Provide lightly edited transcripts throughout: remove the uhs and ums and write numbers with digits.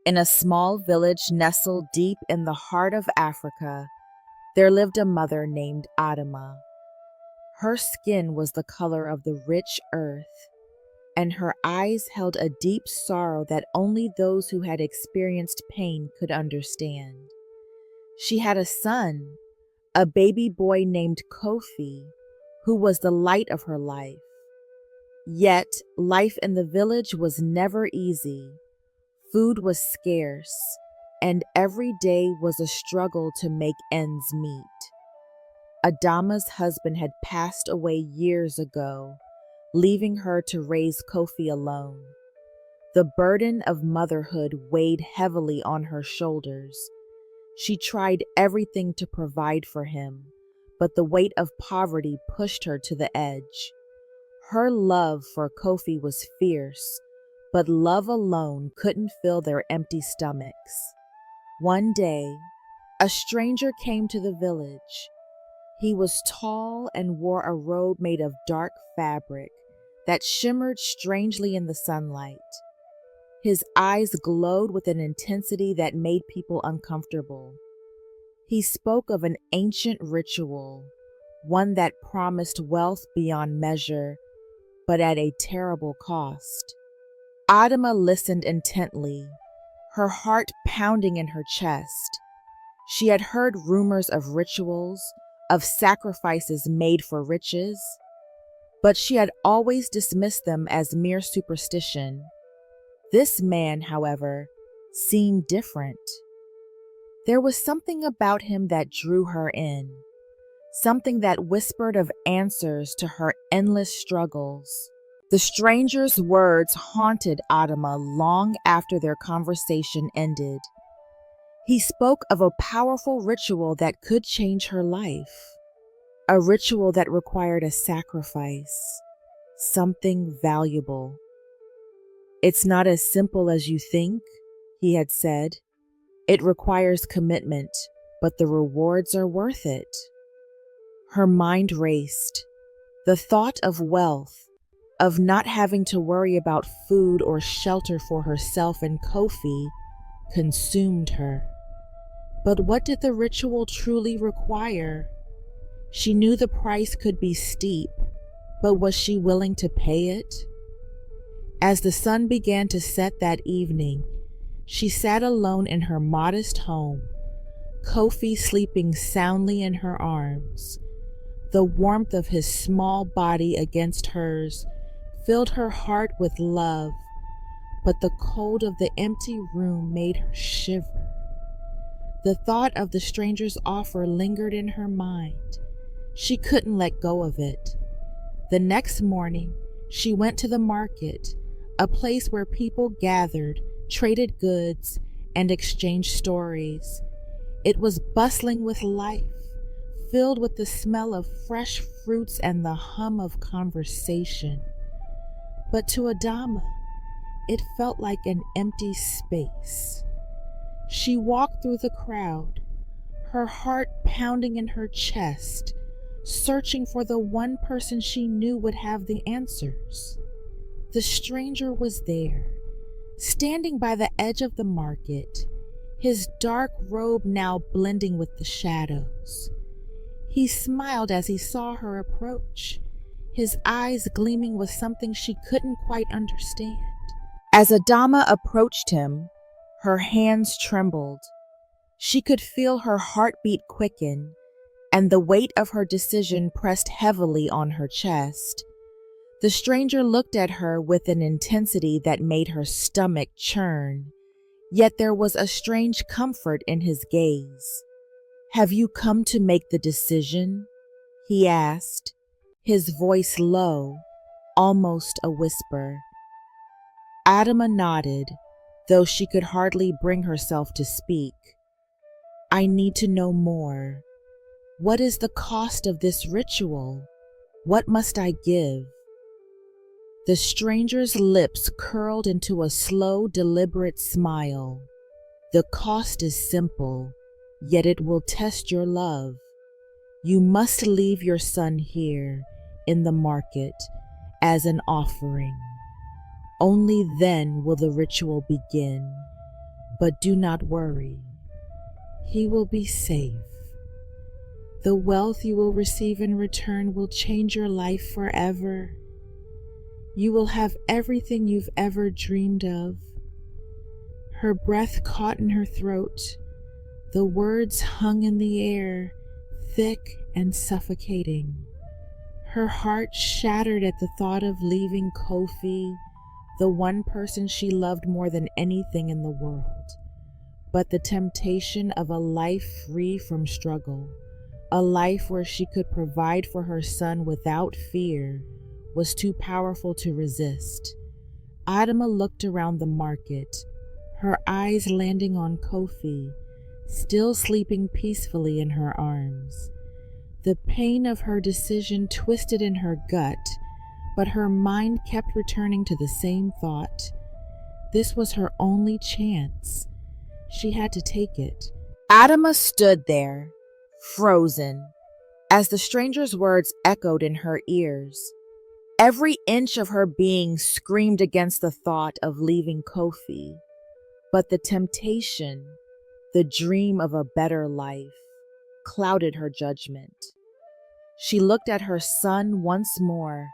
In a small village nestled deep in the heart of Africa, there lived a mother named Adama. Her skin was the color of the rich earth, and her eyes held a deep sorrow that only those who had experienced pain could understand. She had a son, a baby boy named Kofi, who was the light of her life. Yet, life in the village was never easy. Food was scarce, and every day was a struggle to make ends meet. Adama's husband had passed away years ago, leaving her to raise Kofi alone. The burden of motherhood weighed heavily on her shoulders. She tried everything to provide for him, but the weight of poverty pushed her to the edge. Her love for Kofi was fierce, but love alone couldn't fill their empty stomachs. One day, a stranger came to the village. He was tall and wore a robe made of dark fabric that shimmered strangely in the sunlight. His eyes glowed with an intensity that made people uncomfortable. He spoke of an ancient ritual, one that promised wealth beyond measure, but at a terrible cost. Adama listened intently, her heart pounding in her chest. She had heard rumors of rituals, of sacrifices made for riches, but she had always dismissed them as mere superstition. This man, however, seemed different. There was something about him that drew her in, something that whispered of answers to her endless struggles. The stranger's words haunted Adama long after their conversation ended. He spoke of a powerful ritual that could change her life, a ritual that required a sacrifice, something valuable. "It's not as simple as you think," he had said. "It requires commitment, but the rewards are worth it." Her mind raced. The thought of wealth, of not having to worry about food or shelter for herself and Kofi, consumed her. But what did the ritual truly require? She knew the price could be steep, but was she willing to pay it? As the sun began to set that evening, she sat alone in her modest home, Kofi sleeping soundly in her arms. The warmth of his small body against hers filled her heart with love, but the cold of the empty room made her shiver. The thought of the stranger's offer lingered in her mind. She couldn't let go of it. The next morning, she went to the market, a place where people gathered, traded goods, and exchanged stories. It was bustling with life, filled with the smell of fresh fruits and the hum of conversation. But to Adama, it felt like an empty space. She walked through the crowd, her heart pounding in her chest, searching for the one person she knew would have the answers. The stranger was there, standing by the edge of the market, his dark robe now blending with the shadows. He smiled as he saw her approach, his eyes gleaming with something she couldn't quite understand. As Adama approached him, her hands trembled. She could feel her heartbeat quicken, and the weight of her decision pressed heavily on her chest. The stranger looked at her with an intensity that made her stomach churn, yet there was a strange comfort in his gaze. "Have you come to make the decision?" he asked, his voice low, almost a whisper. Adama nodded, though she could hardly bring herself to speak. "I need to know more. What is the cost of this ritual? What must I give?" The stranger's lips curled into a slow, deliberate smile. "The cost is simple, yet it will test your love. You must leave your son here, in the market, as an offering. Only then will the ritual begin. But do not worry. He will be safe. The wealth you will receive in return will change your life forever. You will have everything you've ever dreamed of. Her breath caught in her throat. The words hung in the air, thick and suffocating. Her heart shattered at the thought of leaving Kofi, the one person she loved more than anything in the world. But the temptation of a life free from struggle, a life where she could provide for her son without fear, was too powerful to resist. Adama looked around the market, her eyes landing on Kofi, still sleeping peacefully in her arms. The pain of her decision twisted in her gut, but her mind kept returning to the same thought. This was her only chance. She had to take it. Adama stood there, frozen, as the stranger's words echoed in her ears. Every inch of her being screamed against the thought of leaving Kofi, but the temptation, the dream of a better life, clouded her judgment. She looked at her son once more,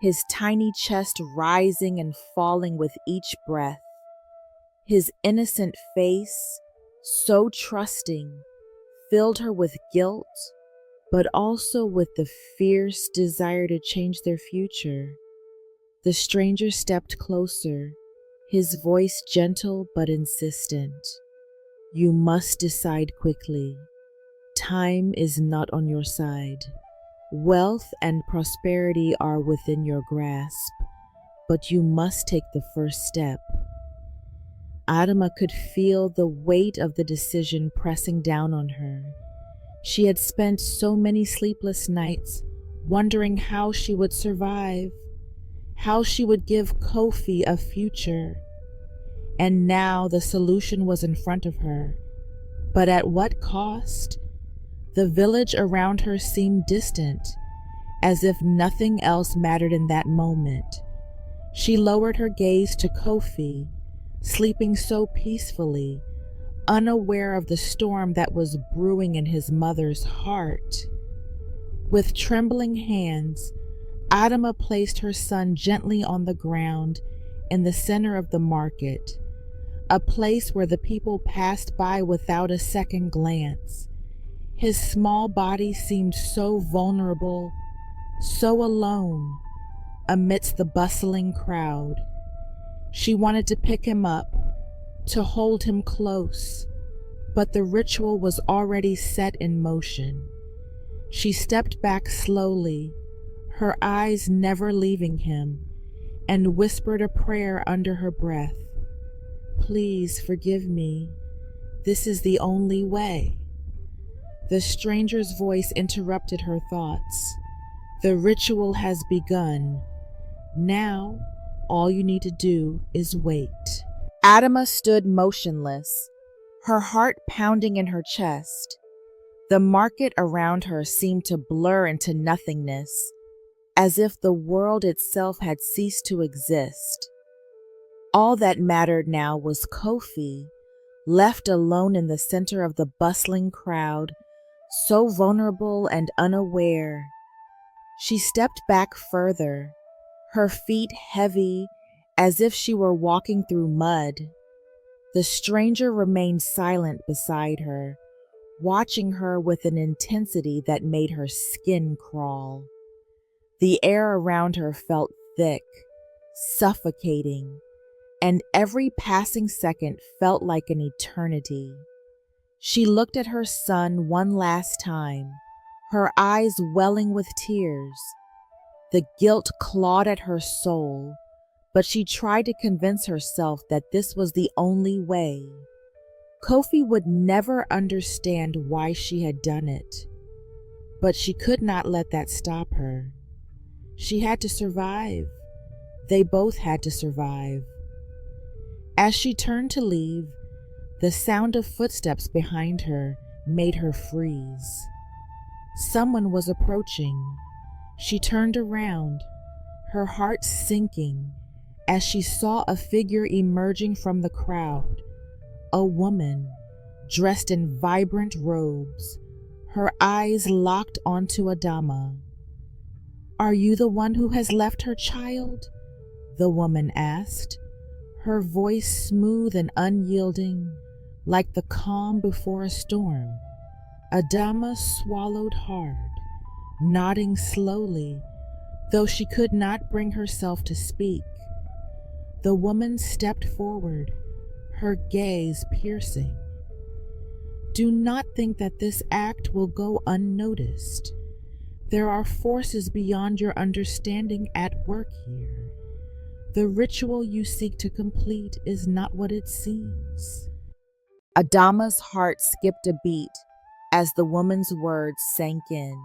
his tiny chest rising and falling with each breath. His innocent face, so trusting, filled her with guilt, but also with the fierce desire to change their future. The stranger stepped closer, his voice gentle but insistent. You must decide quickly. Time is not on your side. Wealth and prosperity are within your grasp, but you must take the first step. Adama could feel the weight of the decision pressing down on her. She had spent so many sleepless nights wondering how she would survive, how she would give Kofi a future. And now the solution was in front of her. But at what cost? The village around her seemed distant, as if nothing else mattered in that moment. She lowered her gaze to Kofi, sleeping so peacefully, unaware of the storm that was brewing in his mother's heart. With trembling hands, Adama placed her son gently on the ground in the center of the market, a place where the people passed by without a second glance. His small body seemed so vulnerable, so alone, amidst the bustling crowd. She wanted to pick him up, to hold him close, but the ritual was already set in motion. She stepped back slowly, her eyes never leaving him, and whispered a prayer under her breath. Please forgive me. This is the only way. The stranger's voice interrupted her thoughts. The ritual has begun. Now, all you need to do is wait. Adama stood motionless, her heart pounding in her chest. The market around her seemed to blur into nothingness, as if the world itself had ceased to exist. All that mattered now was Kofi, left alone in the center of the bustling crowd, so vulnerable and unaware. She stepped back further, her feet heavy as if she were walking through mud. The stranger remained silent beside her, watching her with an intensity that made her skin crawl. The air around her felt thick, suffocating, and every passing second felt like an eternity. She looked at her son one last time, her eyes welling with tears. The guilt clawed at her soul, but she tried to convince herself that this was the only way. Kofi would never understand why she had done it, but she could not let that stop her. She had to survive. They both had to survive. As she turned to leave, the sound of footsteps behind her made her freeze. Someone was approaching. She turned around, her heart sinking as she saw a figure emerging from the crowd, a woman dressed in vibrant robes, her eyes locked onto Adama. "Are you the one who has left her child?" the woman asked, her voice smooth and unyielding, like the calm before a storm. Adama swallowed hard, nodding slowly, though she could not bring herself to speak. The woman stepped forward, her gaze piercing. "Do not think that this act will go unnoticed. There are forces beyond your understanding at work here. The ritual you seek to complete is not what it seems." Adama's heart skipped a beat as the woman's words sank in.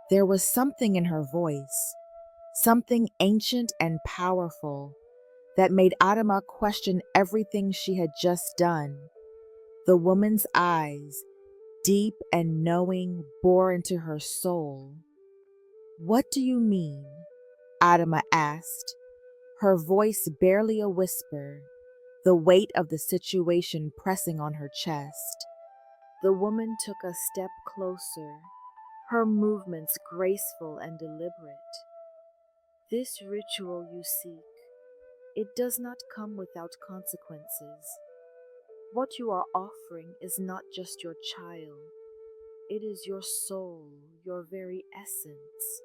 There was something in her voice, something ancient and powerful, that made Adama question everything she had just done. The woman's eyes, deep and knowing, bore into her soul. "What do you mean?" Adama asked, her voice barely a whisper, the weight of the situation pressing on her chest. The woman took a step closer, her movements graceful and deliberate. "This ritual you seek, it does not come without consequences. What you are offering is not just your child, it is your soul, your very essence.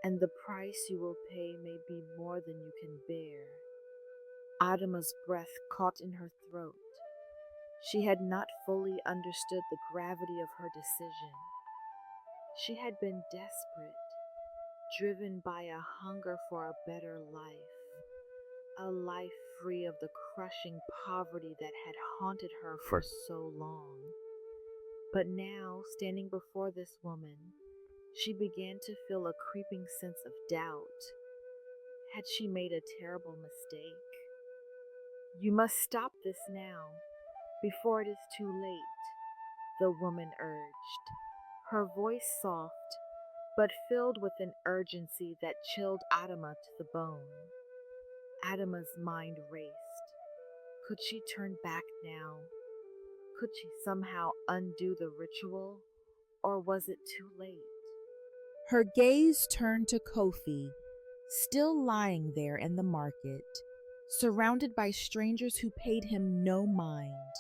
And the price you will pay may be more than you can bear." Adama's breath caught in her throat. She had not fully understood the gravity of her decision. She had been desperate, driven by a hunger for a better life, a life free of the crushing poverty that had haunted her for so long. But now, standing before this woman, she began to feel a creeping sense of doubt. Had she made a terrible mistake? "You must stop this now, before it is too late," the woman urged, her voice soft, but filled with an urgency that chilled Adama to the bone. Adama's mind raced. Could she turn back now? Could she somehow undo the ritual, or was it too late? Her gaze turned to Kofi, still lying there in the market, surrounded by strangers who paid him no mind.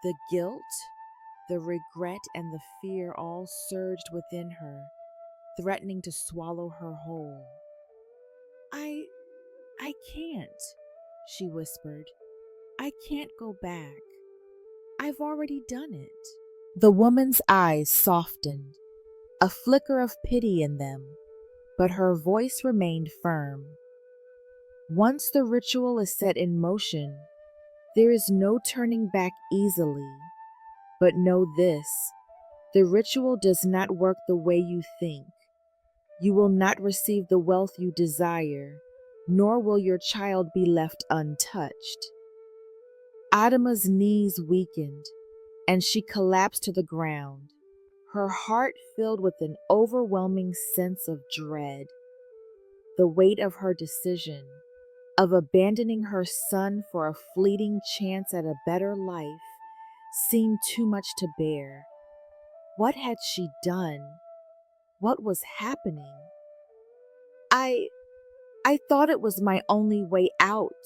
The guilt, the regret, and the fear all surged within her, threatening to swallow her whole. I can't," she whispered. "I can't go back. I've already done it." The woman's eyes softened, a flicker of pity in them, but her voice remained firm. "Once the ritual is set in motion, there is no turning back easily. But know this, the ritual does not work the way you think. You will not receive the wealth you desire, nor will your child be left untouched." Adama's knees weakened, and she collapsed to the ground, her heart filled with an overwhelming sense of dread. The weight of her decision, of abandoning her son for a fleeting chance at a better life, seemed too much to bear. What had she done? What was happening? I thought it was my only way out,"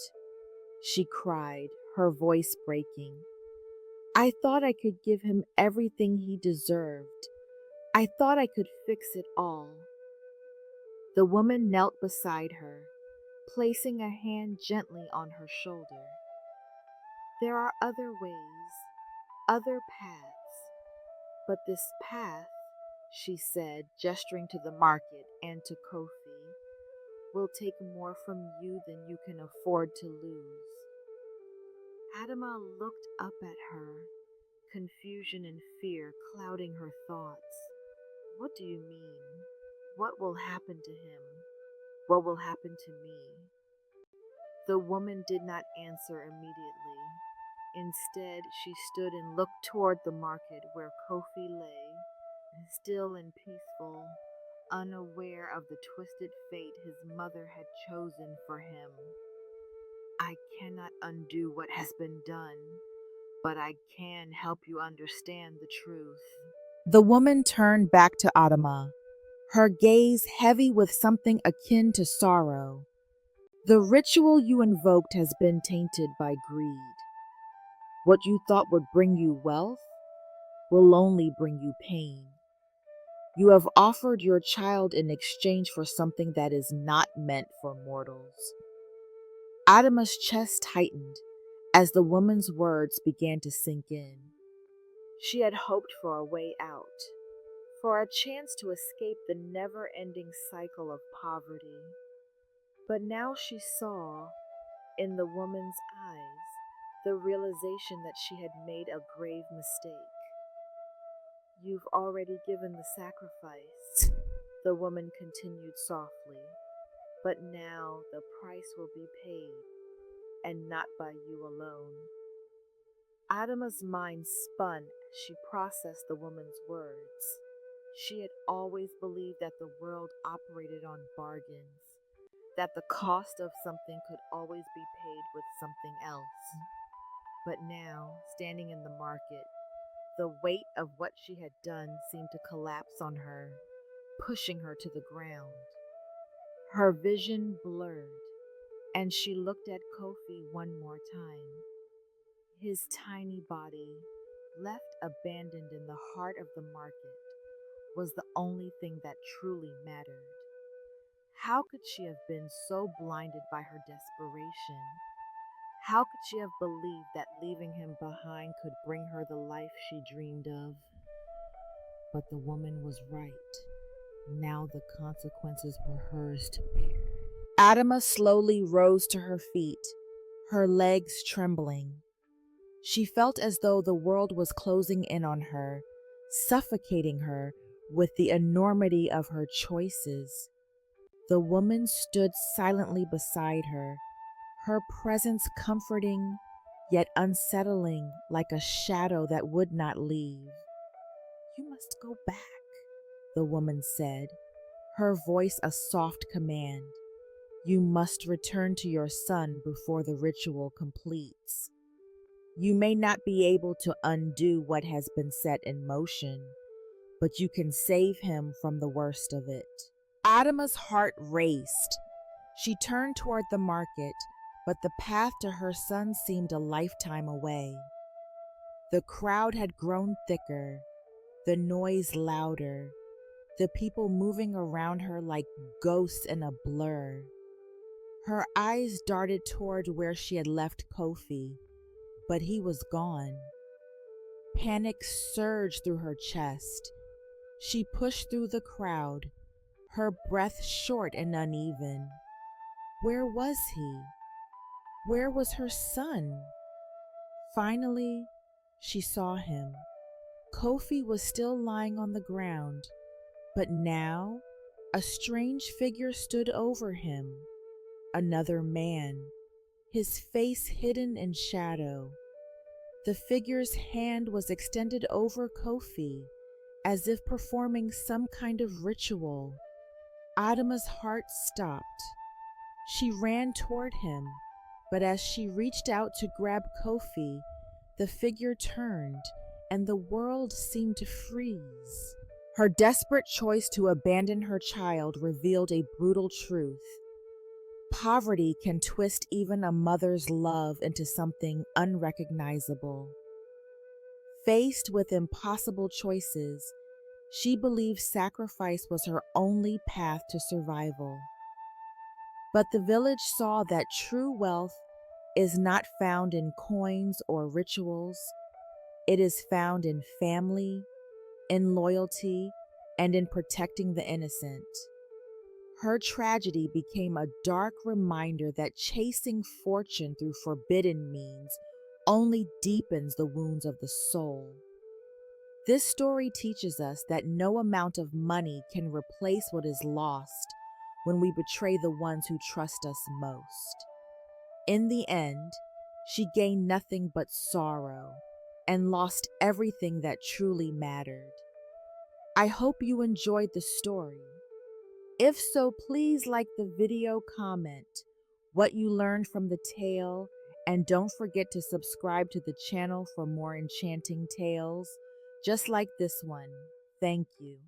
she cried, her voice breaking. "I thought I could give him everything he deserved. I thought I could fix it all." The woman knelt beside her, placing a hand gently on her shoulder. "There are other ways, other paths, but this path," she said, gesturing to the market and to Kofi, "will take more from you than you can afford to lose." Adama looked up at her, confusion and fear clouding her thoughts. "What do you mean? What will happen to him? What will happen to me?" The woman did not answer immediately. Instead, she stood and looked toward the market where Kofi lay, still and peaceful, unaware of the twisted fate his mother had chosen for him. "I cannot undo what has been done," but I can help you understand the truth. The woman turned back to Adama, her gaze heavy with something akin to sorrow. The ritual you invoked has been tainted by greed. What you thought would bring you wealth will only bring you pain. You have offered your child in exchange for something that is not meant for mortals. Adama's chest tightened as the woman's words began to sink in. She had hoped for a way out, for a chance to escape the never-ending cycle of poverty. But now she saw, in the woman's eyes, the realization that she had made a grave mistake. You've already given the sacrifice, the woman continued softly, but now the price will be paid, and not by you alone. Adama's mind spun as she processed the woman's words. She had always believed that the world operated on bargains, that the cost of something could always be paid with something else. But now, standing in the market, the weight of what she had done seemed to collapse on her, pushing her to the ground. Her vision blurred, and she looked at Kofi one more time. His tiny body, left abandoned in the heart of the market, was the only thing that truly mattered. How could she have been so blinded by her desperation? How could she have believed that leaving him behind could bring her the life she dreamed of? But the woman was right. Now the consequences were hers to bear. Adama slowly rose to her feet, her legs trembling. She felt as though the world was closing in on her, suffocating her with the enormity of her choices. The woman stood silently beside her, her presence comforting yet unsettling like a shadow that would not leave. You must go back, the woman said, her voice a soft command. You must return to your son before the ritual completes. You may not be able to undo what has been set in motion, but you can save him from the worst of it. Adama's heart raced. She turned toward the market, but the path to her son seemed a lifetime away. The crowd had grown thicker, the noise louder, the people moving around her like ghosts in a blur. Her eyes darted toward where she had left Kofi, but he was gone. Panic surged through her chest. She pushed through the crowd, her breath short and uneven. Where was he? Where was her son? Finally, she saw him. Kofi was still lying on the ground, but now a strange figure stood over him. Another man, his face hidden in shadow. The figure's hand was extended over Kofi, as if performing some kind of ritual. Adama's heart stopped. She ran toward him, but as she reached out to grab Kofi, the figure turned, and the world seemed to freeze. Her desperate choice to abandon her child revealed a brutal truth. Poverty can twist even a mother's love into something unrecognizable. Faced with impossible choices, she believed sacrifice was her only path to survival. But the village saw that true wealth is not found in coins or rituals. It is found in family, in loyalty, and in protecting the innocent. Her tragedy became a dark reminder that chasing fortune through forbidden means only deepens the wounds of the soul. This story teaches us that no amount of money can replace what is lost when we betray the ones who trust us most. In the end, she gained nothing but sorrow and lost everything that truly mattered. I hope you enjoyed the story. If so, please like the video, comment what you learned from the tale, And don't forget to subscribe to the channel for more enchanting tales just like this one. Thank you.